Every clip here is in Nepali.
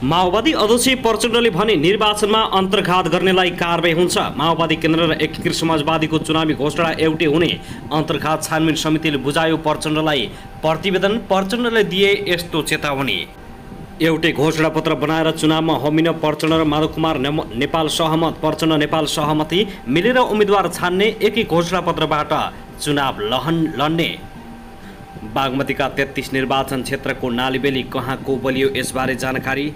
माओवादी अध्यक्ष प्रचण्डले भने निर्वाचनमा अन्तर्घात गर्नेलाई कारबाही हुन्छ। माओवादी केन्द्र र एकीकृत समाजवादीको चुनावी घोषणा एउटै हुने अन्तर्घात छानबिन समितिले बुझायो प्रचण्डलाई प्रतिवेदन। प्रचण्डले दिए यस्तो चेतावनी। एउटै घोषणापत्र बनाएर चुनावमा होमिन प्रचण्ड र माधव कुमार नेपाल सहमत। प्रचण्ड नेपाल सहमति मिलेर उम्मेदवार छान्ने, एकै घोषणापत्रबाट चुनाव लड्ने। बागमतीका 33 निर्वाचन क्षेत्रको नालीबेली कहाँको बलियो, यसबारे जानकारी।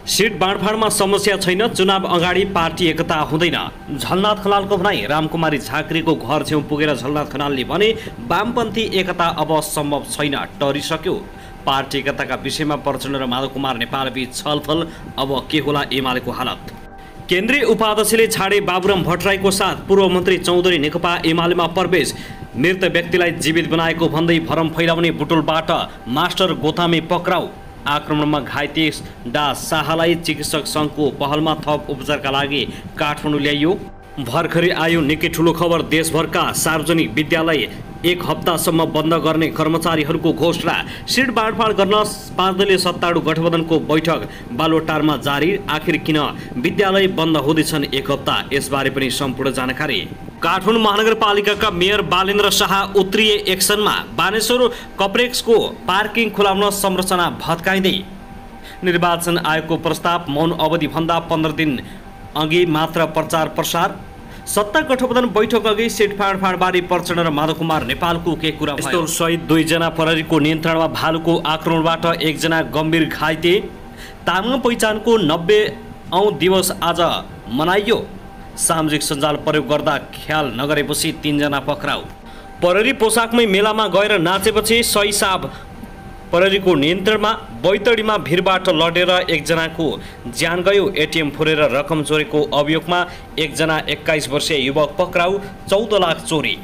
सिट बाँडफाँडमा समस्या छैन, चुनाव अगाडि पार्टी एकता हुँदैन। झलनाथ खनालको भनाई। रामकुमारी झाँक्रीको घर छेउ पुगेर झलनाथ खनालले भने वामपन्थी एकता अब सम्भव छैन, टरिसक्यो। पार्टी एकताका विषयमा प्रचण्ड र माधव कुमार नेपालबीच छलफल, अब के होला एमालेको हालत। केन्द्रीय उपाध्यक्षले छाडे बाबुराम भट्टराईको साथ। पूर्व मन्त्री चौधरी नेकपा एमालेमा प्रवेश। मृत व्यक्तिलाई जीवित बनाएको भन्दै भरम फैलाउने बुटोलबाट मास्टर गोतामे पक्राउ। आक्रमणमा घाइते डा शाहलाई चिकित्सक सङ्घको पहलमा थप उपचारका लागि काठमाडौँ ल्याइयो। भर्खरै आयो निकै ठुलो खबर। देशभरका सार्वजनिक विद्यालय 1 हप्तासम्म बन्द गर्ने कर्मचारीहरूको घोषणा। सिट बाँडफाँड गर्न 5 दलीय सत्तारूढ गठबन्धनको बैठक बालुवाटारमा जारी। आखिर किन विद्यालय बन्द हुँदैछन् 1 हप्ता, यसबारे पनि सम्पूर्ण जानकारी। काठमाडौँ महानगरपालिकाका मेयर बालेन्द्र शाह उत्रिए एक्सनमा। बानेश्वर कप्रेक्सको पार्किङ खुलाउन संरचना भत्काइँदै। निर्वाचन आयोगको प्रस्ताव, मौन अवधिभन्दा 15 दिन अघि मात्र प्रचार प्रसार। सत्ता गठबन्धन बैठक अघि सिट फाँडफाँडबारे प्रचण्ड र माधव कुमार नेपालको के कुरा भयो। पिस्तौल सहित 2 जना प्रहरीको नियन्त्रणमा भालुको आक्रमणबाट 1 जना गम्भीर घाइते। तामाङ पहिचानको 90औं दिवस आज मनाइयो। सामाजिक सञ्जाल प्रयोग गर्दा ख्याल नगरेपछि 3 जना पक्राउ। प्रहरी पोसाकमै मेलामा गएर नाचेपछि सही साब प्रहरीको नियन्त्रणमा। बैतडीमा भिडबाट लडेर 1 जनाको ज्यान गयो। एटिएम फोरेर रकम चोरेको अभियोगमा 1 जना 21 वर्षीय युवक पक्राउ। 14 लाख चोरी।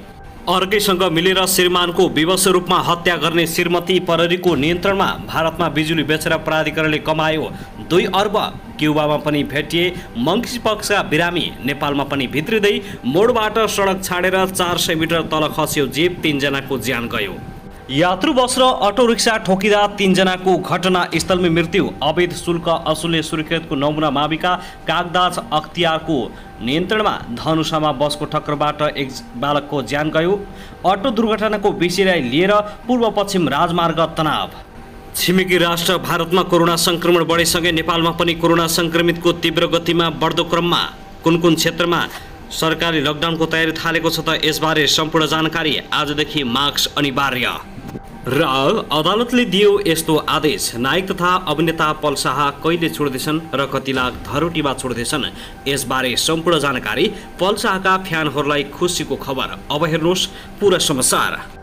अर्कैसँग मिलेर श्रीमानको विवश रूपमा हत्या गर्ने श्रीमती प्रहरीको नियन्त्रणमा। भारतमा बिजुली बेचेर प्राधिकरणले कमायो 2 अर्ब। क्युबामा पनि भेटिए मङ्कीपक्सका बिरामी। नेपालमा पनि भित्रिँदै मोडबाट सडक छाडेर 400 मिटर तल खस्यो जीप, 3 जनाको ज्यान गयो। यात्रु बस र अटो रिक्सा ठोकिँदा 3 जनाको घटनास्थलमै मृत्यु। अवैध शुल्क असुलले सुर्खेतको नमुना माविका कागदाज अख्तियारको नियन्त्रणमा। धनुषामा बसको ठक्करबाट 1 बालकको ज्यान गयो। अटो दुर्घटनाको विषयलाई लिएर पूर्व पश्चिम राजमार्ग तनाव। छिमेकी राष्ट्र भारतमा कोरोना संक्रमण बढेसँगै नेपालमा पनि कोरोना संक्रमितको तीव्र गतिमा बढ्दो क्रममा कुन क्षेत्रमा सरकारले लकडाउनको तयारी थालेको छ त यसबारे सम्पूर्ण जानकारी। आजदेखि मास्क अनिवार्य। र अदालतले दियो यस्तो आदेश। नायक तथा अभिनेता पल शाह कहिले छोड्दैछन् र कति लाख धरोटीमा छोड्दैछन्, यसबारे सम्पूर्ण जानकारी। पल शाहका फ्यानहरूलाई खुसीको खबर। अब हेर्नुहोस् पुरा समाचार।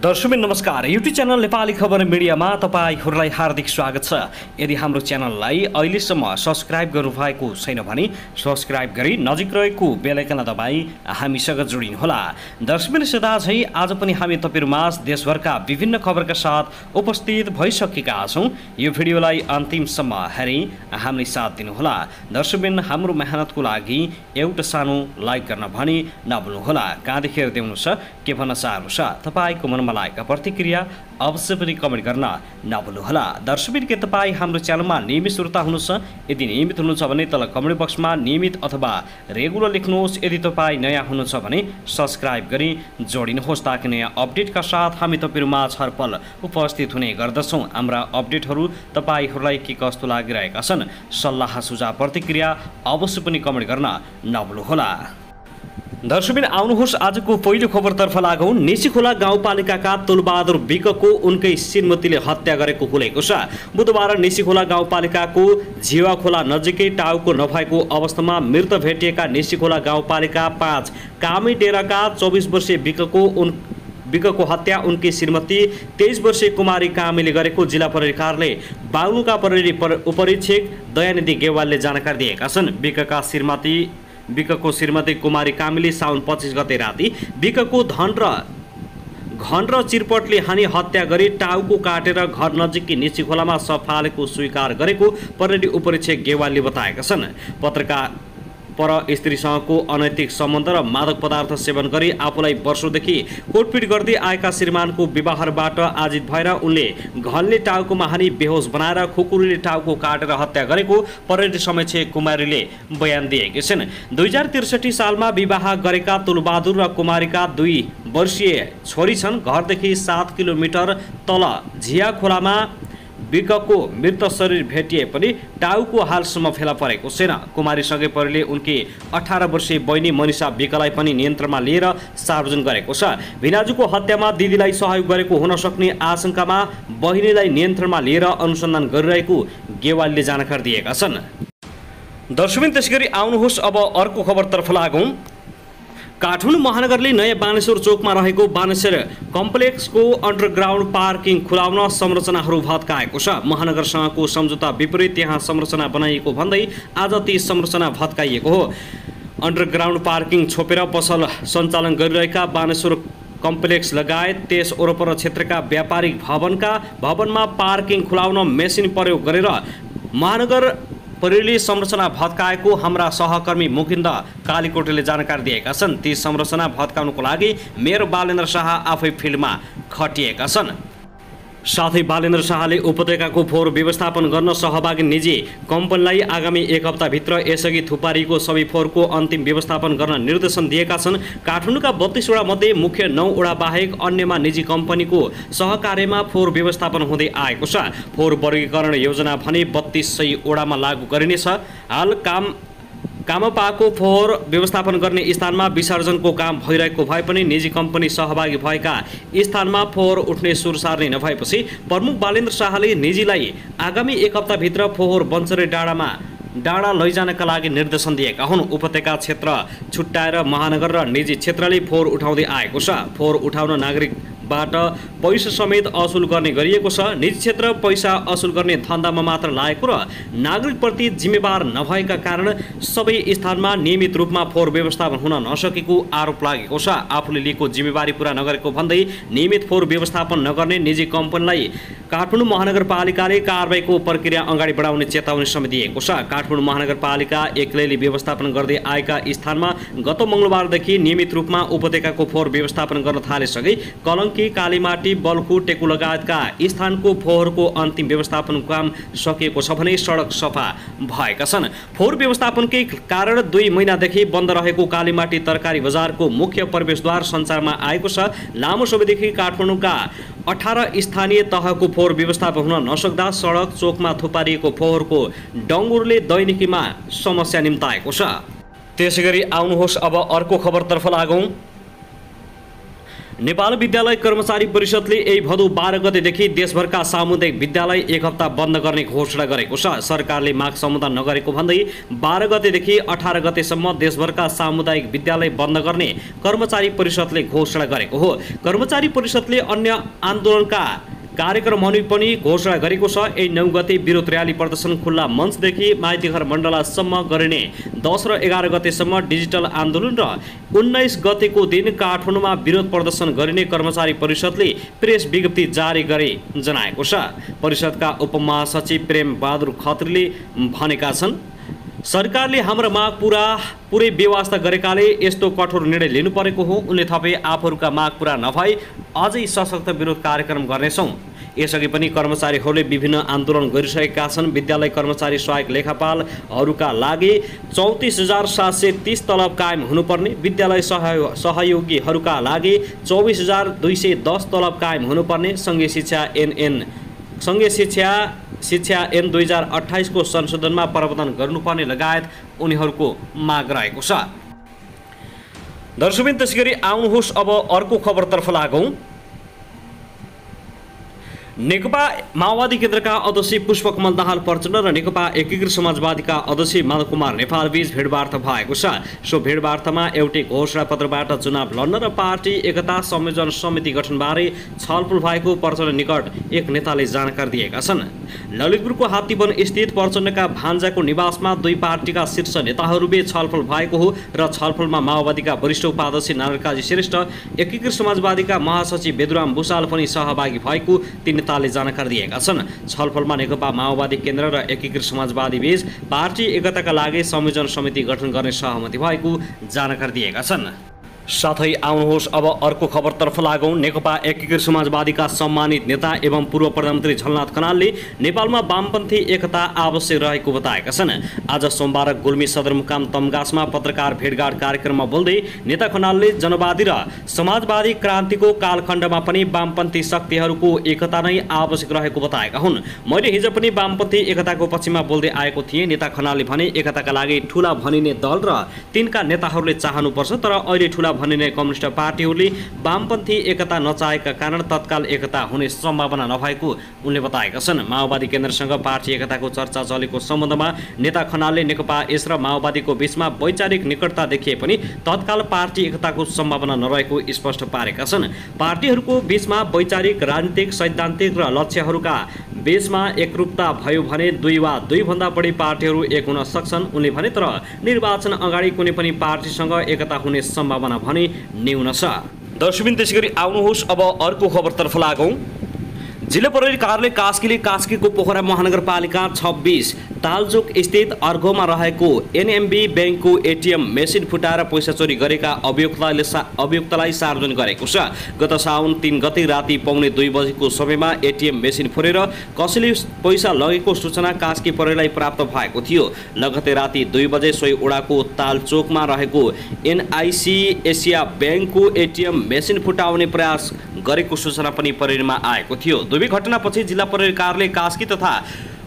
दर्शक नमस्कार, युट्युब च्यानल नेपाली खबर मिडियामा तपाईहरूलाई हार्दिक स्वागत छ। यदि हाम्रो च्यानललाई अहिलेसम्म सब्स्क्राइब गर्नुभएको छैन भने सब्स्क्राइब गरी नजिक रहेको बेल आइकन दबाई हामीसँग जोडिनुहोला। दर्शक सदा झै आज पनि हामी तपाईहरुमाझ देशभरका विभिन्न खबरका साथ उपस्थित भइसकेका छौं। यो भिडियोलाई अन्तिमसम्म हेरी हामीलाई साथ दिनुहोला। दर्शक हाम्रो मेहनतको लागि एउटा सानो लाइक गर्न भनी नभुल्नुहोला। कहाँदेखि हेर्दै हुनुहुन्छ, के भन्न चाहनुहुन्छ, तपाईको मनमा लागेका प्रतिक्रिया अवश्य पनि कमेन्ट गर्न नभुल्नुहोला। दर्शक के तपाईँ हाम्रो च्यानलमा नियमित श्रोता हुनुहुन्छ? यदि नियमित हुनुहुन्छ भने तल कमेन्ट बक्समा नियमित अथवा रेगुलर लेख्नुहोस्। यदि तपाईँ नयाँ हुनुहुन्छ भने सब्स्क्राइब गरी जोडिनुहोस् ताकि नयाँ अपडेटका साथ हामी तपाईहरुमा हरपल उपस्थित हुने गर्दछौँ। हाम्रा अपडेटहरू तपाईहरूलाई के कस्तो लागिरहेका छन्, सल्लाह सुझाव प्रतिक्रिया अवश्य पनि कमेन्ट गर्न नभुल्नुहोला। दर्शक आउनुहोस् आजको पहिलो खबरतर्फ लागौं। निसीखोला गाउँपालिकाका तुलबहादुर विकको उनकै श्रीमतीले हत्या गरेको खुलेको छ। बुधबार निसीखोला गाउँपालिकाको झिवाखोला नजिकै टाउको नभएको अवस्थामा मृत भेटिएका निसीखोला गाउँपालिका 5 कामी डेराका 24 वर्षीय विकको हत्या उनकी श्रीमती 23 वर्षीय कुमारी कामीले गरेको जिल्ला प्रहरी कार्यालय बागलुङका प्रहरी उपरीक्षक दयानिधि गेवालले जानकारी दिएका छन्। विकको श्रीमती कुमारी कामीले साउन 25 गते राति विकको घन र चिरपटले हानी हत्या गरी टाउको काटेर घर नजिकै निसीखोलामा शव फालेको स्वीकार गरेको प्रहरी उपरीक्षक गेवालले बताएका छन्। पर स्त्रीसँगको अनैतिक सम्बन्ध र मादक पदार्थ सेवन गरी आफूलाई वर्षौंदेखि कोटपिट गर्दै आएका श्रीमानको विवाहबाट आजित भएर उनले घनले टाउकोमा हानी बेहोस बनाएर खुकुरीले टाउको काटेर हत्या गरेको परेड समीक्षक कुमारीले बयान दिएकी छिन्। 2063 सालमा विवाह गरेका तुलबहादुर र कुमारीका 2 वर्षीय छोरी छन्। घरदेखि 7 किलोमिटर तल झिया खोलामा बिकको मृत शरीर भेटिए पनि टाउको हालसम्म फेला परेको छैन। कुमारीसँगै परिले उनकी 18 वर्षीय बहिनी मनिषा बिकलाई पनि नियन्त्रणमा लिएर सार्वजनिक गरेको छ। भिनाजुको हत्यामा दिदीलाई सहयोग गरेको हुन सक्ने आशंकामा बहिनीलाई नियन्त्रणमा लिएर अनुसन्धान गरिरहेको गेवालीले जानकारी दिएका छन्। दर्शकबिन त्यसैगरी आउनुहोस् अब अर्को खबरतर्फ लागौँ। काठमाडौँ महानगरले नयाँ बानेश्वर चोकमा रहेको बानेश्वर कम्प्लेक्सको अन्डरग्राउन्ड पार्किङ खुलाउन संरचनाहरू भत्काएको छ। महानगरसँगको सम्झौता विपरीत त्यहाँ संरचना बनाइएको भन्दै आज ती संरचना भत्काइएको हो। अन्डरग्राउन्ड पार्किङ छोपेर पसल सञ्चालन गरिरहेका बानेश्वर कम्प्लेक्स लगायत त्यस वरपर क्षेत्रका व्यापारिक भवनमा पार्किङ खुलाउन मेसिन प्रयोग गरेर महानगर परिले संरचना भत्काएको हाम्रा सहकर्मी मुकिन्द कालीकोटेले जानकारी दिएका छन्। ती संरचना भत्काउनको लागि मेयर बालेन्द्र शाह आफै फिल्डमा खटिएका छन्। साथै बालेन्द्र शाहले उपत्यकाको फोहोर व्यवस्थापन गर्न सहभागी निजी कम्पनीलाई आगामी 1 हप्ताभित्र यसअघि थुपारिएको सबै फोहोरको अन्तिम व्यवस्थापन गर्न निर्देशन दिएका छन्। काठमाडौँका 32 वडा मध्ये मुख्य 9 वडा बाहेक अन्यमा निजी कम्पनीको सहकार्यमा फोहोर व्यवस्थापन हुँदै आएको छ। फोहोर वर्गीकरण योजना भने 3200 वडामा लागू गरिनेछ। हाल कामपाको फोहोर व्यवस्थापन गर्ने स्थानमा विसर्जनको काम भइरहेको भए पनि निजी कम्पनी सहभागी भएका स्थानमा फोहोर उठ्ने सुर सार्ने नभएपछि प्रमुख बालेन्द्र शाहले निजीलाई आगामी 1 हप्ताभित्र फोहोर बन्चरे डाँडा लैजानका लागि निर्देशन दिएका हुन्। उपत्यका क्षेत्र छुट्याएर महानगर र निजी क्षेत्रले फोहोर उठाउँदै आएको छ। फोहोर उठाउन नागरिकबाट पैसा समेत असुल गर्ने गरिएको छ। निजी क्षेत्र पैसा असुल गर्ने धन्दामा मात्र लागेको र नागरिकप्रति जिम्मेवार नभएका कारण सबै स्थानमा नियमित रूपमा फोहोर व्यवस्थापन हुन नसकेको आरोप लागेको छ। आफूले लिएको जिम्मेवारी पूरा नगरेको भन्दै नियमित फोहोर व्यवस्थापन नगर्ने निजी कम्पनीलाई काठमाडौँ महानगरपालिकाले कारबाहीको प्रक्रिया अगाडि बढाउने चेतावनी समेत दिएको छ। काठमाडौँ महानगरपालिका एक्लैले व्यवस्थापन गर्दै आएका स्थानमा गत मङ्गलबारदेखि नियमित रूपमा उपत्यकाको फोहोर व्यवस्थापन गर्न थालेसँगै कलङ्की, कालीमाटी, बल्खु, टेकु लगायतका स्थानको फोहोरको अन्तिम व्यवस्थापन काम सकिएको छ भने सडक सफा भएका छन्। फोहोर व्यवस्थापनकै कारण 2 महिनादेखि बन्द रहेको कालीमाटी तरकारी बजारको मुख्य प्रवेशद्वार सञ्चारमा आएको छ। लामो समयदेखि काठमाडौँका 18 स्थानीय तहको फोहोर व्यवस्थापन हुन नसक्दा सडक चोकमा थुपारिएको फोहोरको डङ्गुरले दैनिकीमा समस्या निम्ताएको छ। त्यसैगरी आउनुहोस् अब अर्को खबरतर्फ लागौँ। नेपाल विद्यालय कर्मचारी परिषदले यही भदौ 12 गतेदेखि देशभरका सामुदायिक विद्यालय 1 हप्ता बन्द गर्ने घोषणा गरेको छ। सरकारले माग सम्बोधन नगरेको भन्दै 12 गतेदेखि 18 गतेसम्म देशभरका सामुदायिक विद्यालय बन्द गर्ने कर्मचारी परिषदले घोषणा गरेको हो। कर्मचारी परिषदले अन्य आन्दोलनका कार्यक्रमहरू पनि घोषणा गरेको छ। यही 9 गते विरोध र्याली प्रदर्शन खुल्ला मञ्चदेखि माइतीघर मण्डलासम्म गरिने, 10 र 11 गतेसम्म डिजिटल आन्दोलन र 19 गतेको दिन काठमाडौँमा विरोध प्रदर्शन गरिने कर्मचारी परिषदले प्रेस विज्ञप्ति जारी गरी जनाएको छ। परिषदका उपमहासचिव प्रेम बहादुर खत्रीले भनेका छन्, सरकारले हाम्रो माग पुरै बेवास्ता गरेकाले यस्तो कठोर निर्णय लिनु परेको हो। उनले थपे आफूहरूका माग पूरा नभई अझै सशक्त विरोध कार्यक्रम गर्नेछौँ। यसअघि पनि कर्मचारीहरूले विभिन्न आन्दोलन गरिसकेका छन्। विद्यालय कर्मचारी सहायक लेखापालहरूका लागि 34,730 तलब कायम हुनुपर्ने, विद्यालय सहयोगीहरूका लागि 24,210 तलब कायम हुनुपर्ने, सङ्घीय शिक्षा ऐन 2028 को संशोधनमा प्रावधान गर्नुपर्ने लगायत उनीहरूको माग रहेको छ। दर्शकबिन त्यसैगरी आउनुहोस् अब अर्को खबरतर्फ लागौँ। नेकपा माओवादी केन्द्रका अध्यक्ष पुष्पकमल दाहाल प्रचण्ड र नेकपा एकीकृत समाजवादीका अध्यक्ष माधव कुमार नेपाल बीच भेटवार्ता भएको छ। सो भेटवार्तामा एउटै घोषणापत्रबाट चुनाव लड्न र पार्टी एकता संयोजन समिति गठनबारे छलफल भएको प्रचण्ड निकट एक नेताले जानकारी दिएका छन्। ललितपुरको हात्तीवन स्थित प्रचण्डका भान्जाको निवासमा 2 पार्टीका शीर्ष नेताहरूबीच छलफल भएको हो र छलफलमा माओवादीका वरिष्ठ उपाध्यक्ष नारायण काजी श्रेष्ठ, एकीकृत समाजवादीका महासचिव बेदुराम भुषाल पनि सहभागी भएको ती नेताले जानकारी दिएका छन्। छलफलमा नेकपा माओवादी केन्द्र र एकीकृत समाजवादी बीच पार्टी एकताका लागि संयोजन समिति गठन गर्ने सहमति भएको जानकारी दिएका छन्। साथै आउनुहोस् अब अर्को खबरतर्फ लागौं। नेकपा एकीकृत समाजवादीका सम्मानित नेता एवं पूर्व प्रधानमन्त्री झलनाथ खनालले नेपालमा वामपन्थी एकता आवश्यक रहेको बताएका छन्। आज सोमबार गुल्मी सदरमुकाम तमगासमा पत्रकार भेटघाट कार्यक्रममा बोल्दै नेता खनालले जनवादी र समाजवादी क्रान्तिको कालखण्डमा पनि वामपन्थी शक्तिहरूको एकता नै आवश्यक रहेको बताएका हुन्। मैले हिजो पनि वामपन्थी एकताको पक्षमा बोल्दै आएको थिएँ। नेता खनालले भने एकताका लागि ठूला भनिने दल र तिनका नेताहरूले चाहनुपर्छ, तर अहिले ठूला भनिने कम्युनिस्ट पार्टीहरूले वामपन्थी एकता नचाहेका कारण तत्काल एकता हुने सम्भावना नभएको उनले बताएका छन्। माओवादी केन्द्रसँग पार्टी एकताको चर्चा चलेको सम्बन्धमा नेता खनालले नेकपा यस र माओवादीको बीचमा वैचारिक निकटता देखिए पनि तत्काल पार्टी एकताको सम्भावना नरहेको स्पष्ट पारेका छन्। पार्टीहरूको बीचमा वैचारिक, राजनीतिक, सैद्धान्तिक र लक्ष्यहरूका बीचमा एकरूपता भयो भने दुई वा दुईभन्दा बढी पार्टीहरू एक हुन सक्छन् उनले भने, तर निर्वाचन अगाडि कुनै पनि पार्टीसँग एकता हुने सम्भावना भने न्यून छ। दर्शकबिन त्यसैगरी आउनुहोस् अब अर्को खबरतर्फ लागौं। जिल्ला प्रहरी कार्यालय कास्कीले कास्कीको पोखरा महानगरपालिका 26 तालचोक स्थित अर्घोमा रहेको एनएमबी ब्याङ्कको एटिएम मेसिन फुटाएर पैसा चोरी गरेका अभियुक्तलाई सार्वजनिक गरेको छ। गत साउन 3 गते राति पौने 2 बजेको समयमा एटिएम मेसिन फोरेर कसैले पैसा लगेको सूचना कास्की प्रहरीलाई प्राप्त भएको थियो। लगतै राति 2 बजे सोही ओडाको तालचोकमा रहेको एनआइसी एसिया ब्याङ्कको एटिएम मेसिन फुटाउने प्रयास गरेको सूचना पनि प्रहरीमा आएको थियो। दुवै घटनापछि जिल्ला प्रहरी कार्यालय कास्की तथा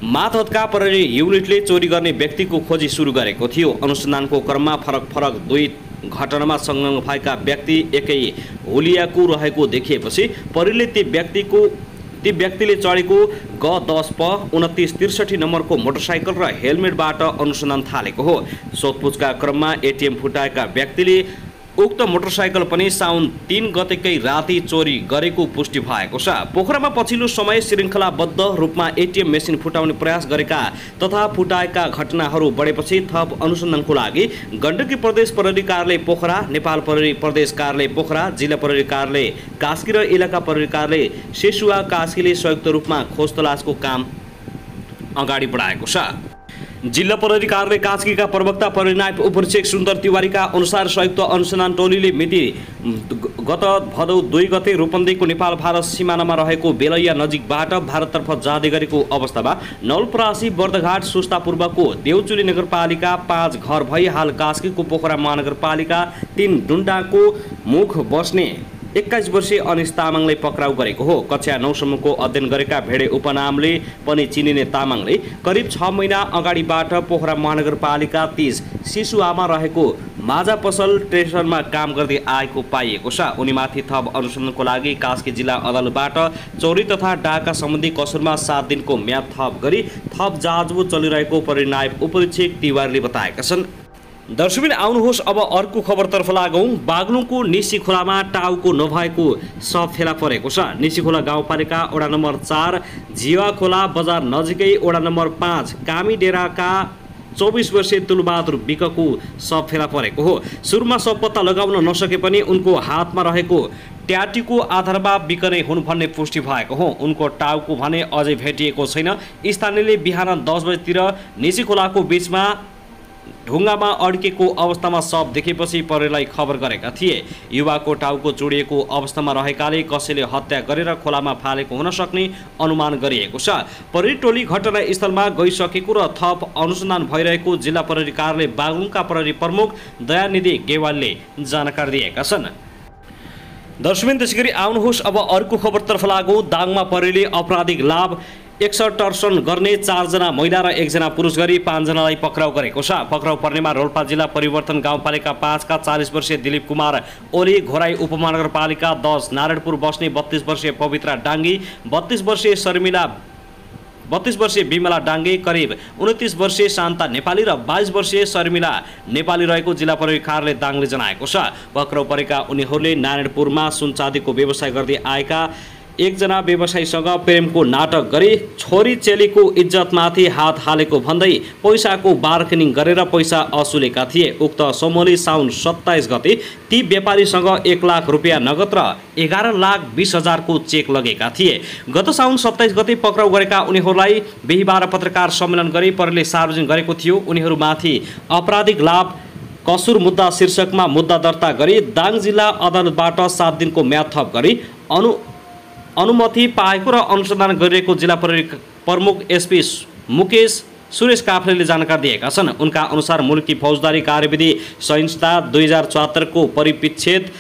मातहतका प्रहरी युनिटले चोरी गर्ने व्यक्तिको खोजी सुरु गरेको थियो। अनुसन्धानको क्रममा फरक दुई घटनामा संलग्न भएका व्यक्ति एकै हुलियाको रहेको देखिएपछि प्रहरीले ती व्यक्तिले चढेको G10P2963 नम्बरको मोटरसाइकल र हेलमेटबाट अनुसन्धान थालेको हो। सोधपुछका क्रममा एटिएम फुटाएका व्यक्तिले उक्त मोटरसाइकल पनि साउन 3 गतेकै राति चोरी गरेको पुष्टि भएको छ। पोखरामा पछिल्लो समय श्रृङ्खलाबद्ध रूपमा एटिएम मेसिन फुटाउने प्रयास गरेका तथा फुटाएका घटनाहरू बढेपछि थप अनुसन्धानको लागि गण्डकी प्रदेश प्रहरी कार्यालय पोखरा, नेपाल प्रहरी प्रदेश कार्यालय पोखरा, जिल्ला प्रहरी कार्यालय कास्की र इलाका प्रहरी कार्यालय सेसुवा कास्कीले संयुक्त रूपमा खोज तलासको काम अगाडि बढाएको छ। जिल्ला प्रहरी कार्यालय कास्कीका प्रवक्ता परिनायक उपरीक्षक सुन्दर तिवारीका अनुसार संयुक्त अनुसन्धान टोलीले मिति गत भदौ 2 गते रूपन्देहीको नेपाल भारत सिमानामा रहेको बेलैया नजिकबाट भारततर्फ जाँदै गरेको अवस्थामा नवलपरासी, बर्दघाट, सुस्तापूर्वको देउचुली नगरपालिका 5 घर भई हाल कास्कीको पोखरा महानगरपालिका 3 डुण्डाको मुख बस्ने 21 वर्षीय अनिस तामाङलाई पक्राउ गरेको हो। कक्षा 9 सम्मको अध्ययन गरेका भेडे उपनामले पनि चिनिने तामाङले करिब 6 महिना अगाडिबाट पोखरा महानगरपालिका 30 सिसुआमा रहेको माझा पसल स्टेसनमा काम गर्दै आएको पाइएको छ। उनीमाथि थप अनुसन्धानको लागि कास्की जिल्ला अदालतबाट चोरी तथा डाका सम्बन्धी कसुरमा 7 दिनको म्याद थप गरी थप जाँचबुझ चलिरहेको परिनायक उपरीक्षक तिवारीले बताएका छन्। दर्शकबिन आउनुहोस् अब अर्को खबरतर्फ लागौं। बागलुङको निसी खोलामा टाउको नभएको शव फेला परेको छ। निसी खोला गाउँपालिका वडा नम्बर 4 जीवा खोला बजार नजिकै वडा नम्बर 5 कामी डेराका 24 वर्षीय तुलबहादुर विकको शव फेला परेको हो। सुरुमा शव पत्ता लगाउन नसके पनि उनको हातमा रहेको ट्याटीको आधारमा विक नै हुन् भन्ने पुष्टि भएको हो। उनको टाउको भने अझै भेटिएको छैन। स्थानीयले बिहान 10 बजेतिर निसी खोलाको बीचमा ढुङ्गामा अड्केको अवस्थामा शव देखेपछि प्रहरीलाई खबर गरेका थिए। युवाको टाउको चुडिएको अवस्थामा रहेकाले कसैले हत्या गरेर खोलामा फालेको हुन सक्ने अनुमान गरिएको छ। प्रहरी टोली घटनास्थलमा गइसकेको र थप अनुसन्धान भइरहेको जिल्ला प्रहरी कार्यालय बागलुङका प्रहरी प्रमुख दयानिधि गेवालले जानकारी दिएका छन्। दर्शकबिन त्यसैगरी आउनुहोस् अब अर्को खबरतर्फ लागौं। दाङमा प्रहरीले आपराधिक लाभ 61 टर्सन गर्ने 4 जना महिला र 1 जना पुरुष गरी 5 जनालाई पक्राउ गरेको छ। पक्राउ पर्नेमा रोल्पा जिल्ला परिवर्तन गाउँपालिका 5 का 40 वर्षीय दिलीप कुमार ओली, घोराई उपमहानगरपालिका 10 नारायणपुर बस्ने 32 वर्षीय पवित्रा डाङ्गी, 32 वर्षीय शर्मिला, 32 वर्षीय बिमला डाङ्गे, करिब 29 वर्षीय शान्ता नेपाली र 22 वर्षीय शर्मिला नेपाली रहेको जिल्ला प्रहरी कार्यालय दाङले जनाएको छ। पक्राउ परेका उनीहरूले नारायणपुरमा सुन चाँदीको व्यवसाय गर्दै आएका एकजना व्यवसायीसँग प्रेमको नाटक गरी छोरी चेलीको इज्जतमाथि हात हालेको भन्दै पैसाको बार्गेनिङ गरेर पैसा असुलेका थिए। उक्त समूहले साउन 27 गते ती व्यापारीसँग 1 लाख रुपियाँ नगद र 11,20,000 को चेक लगेका थिए। गत साउन 27 गते पक्राउ गरेका उनीहरूलाई बिहीबार पत्रकार सम्मेलन गरी प्रहरीले सार्वजनिक गरेको थियो। उनीहरूमाथि आपराधिक लाभ कसुर मुद्दा शीर्षकमा मुद्दा दर्ता गरी दाङ जिल्ला अदालतबाट 7 दिनको म्याद थप गरी अनुमति पाएको र अनुसन्धान गरिरहेको जिल्ला प्रहरी प्रमुख एसपी मुकेश सुरेश काफ्लेले जानकारी दिएका छन्। उनका अनुसार मुलकी फौजदारी कार्यविधि संहिता 2074 को परिपरिच्छेद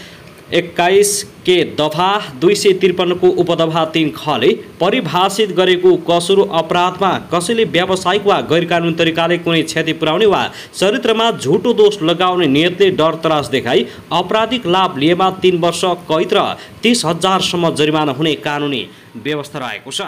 21 के दफा 253 को उपदफा 3 खले परिभाषित गरेको कसुर अपराधमा कसैले व्यावसायिक वा गैरकानुनी तरिकाले कुनै क्षति पुर्याउने वा चरित्रमा झुटो दोष लगाउने नियतले डर त्रास देखाई आपराधिक लाभ लिएमा 3 वर्ष कैद र 30,000 सम्म जरिमाना हुने कानुनी व्यवस्था रहेको छ।